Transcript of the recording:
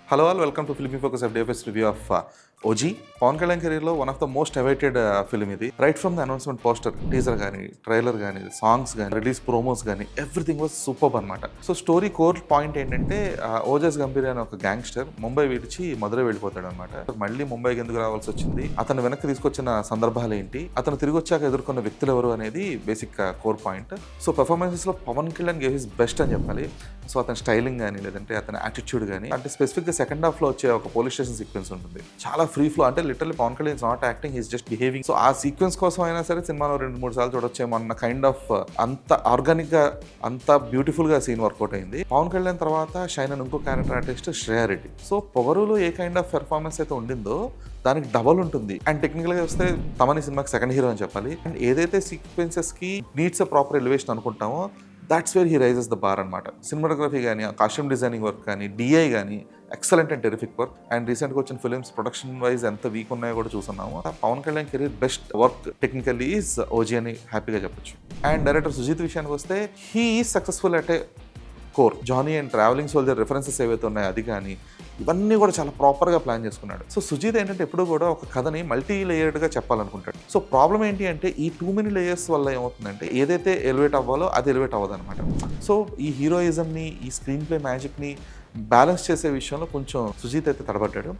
Hello all welcome to filmy focus FDFS review of OG. Pawan Kalyan కెరీర్లో one of the most awaited film ఇది. Right from the announcement poster, teaser కానీ, trailer కానీ, songs కానీ, release promos కానీ, everything was super అనమాట. So story core point ఏంటంటే ఓజస్ గంభీర్ అనే ఒక గ్యాంగ్స్టర్ ముంబై విడిచి మధురై వెళ్ళిపోతాడు అనమాట. మళ్ళీ ముంబైకి ఎందుకు రావాల్సి వచ్చింది, అతను వెనక్కి తీసుకొచ్చిన సందర్భాలు ఏంటి, అతను తిరిగి వచ్చాక ఎదుర్కొన్న వ్యక్తులు ఎవరు అనేది basic core point. So performances లో Pawan Kalyan gave his best అని చెప్పాలి. సో అతని స్టైలింగ్ కానీ, లేదంటే అతని యాటిట్యూడ్ కానీ, అంటే స్పెసిఫిక్ గా సెకండ్ హాఫ్ లో వచ్చే ఒక పోలీస్ స్టేషన్ సీక్వెన్స్ ఉంటుంది, చాలా ఫ్రీ ఫ్లో, అంటే literally Pawan Kalyan is not acting, his just behaving. So ఆ సీక్వెన్స్ కోసం అయినా సరే సినిమాలో 2-3 సార్లు చూడొచ్చేమో అన్న కైండ్ ఆఫ్ అంత ఆర్గానిక్ గా, అంత బ్యూటిఫుల్ గా సీన్ వర్కౌట్ అయింది. పవన్ కళ్యాణ్ తర్వాత షైన్ అని ఇంకో character artist Shreya Reddy. So పొగరులో ఏ కైండ్ ఆఫ్ పెర్ఫార్మెన్స్ అయితే ఉండిందో దానికి డబల్ ఉంటుంది. అండ్ టెక్నికల్ గా వస్తే తమని సినిమాకి సెకండ్ హీరో అని చెప్పాలి. అండ్ ఏదైతే సీక్వెన్సెస్ కి నీడ్స్ అ ప్రాపర్ ఎలివేషన్ అనుకుంటామో that's where he raises the bar అనమాట. సినిమాటోగ్రఫీ కానీ, కాస్ట్యూమ్ డిజైనింగ్ వర్క్ కానీ, డిఐ కానీ excellent and terrific work. And రీసెంట్గా వచ్చిన ఫిల్మ్స్ ప్రొడక్షన్ వైజ్ ఎంత వీక్ ఉన్నాయో కూడా చూస్తున్నాము. Pawan Kalyan career best work technically is OG అని హ్యాపీగా చెప్పొచ్చు. అండ్ డైరెక్టర్ సుజిత్ విషయానికి వస్తే he is successful at a core. Johnny and travelling soldier references ఏవైతే ఉన్నాయో అది కానీ, ఇవన్నీ కూడా చాలా ప్రాపర్గా ప్లాన్ చేసుకున్నాడు. సో సుజిత్ ఏంటంటే ఎప్పుడు కూడా ఒక కథని మల్టీ లేయర్డ్గా చెప్పాలనుకుంటాడు. సో ప్రాబ్లం ఏంటి అంటే ఈ టూ మెనీ లేయర్స్ వల్ల ఏమవుతుందంటే ఏదైతే ఎలివేట్ అవ్వాలో అది ఎలివేట్ అవ్వదు అనమాట. సో ఈ హీరోయిజంని, ఈ స్క్రీన్ ప్లే మ్యాజిక్ని బ్యాలెన్స్ చేసే విషయంలో కొంచెం సుజిత్ అయితే తడబడ్డాడు.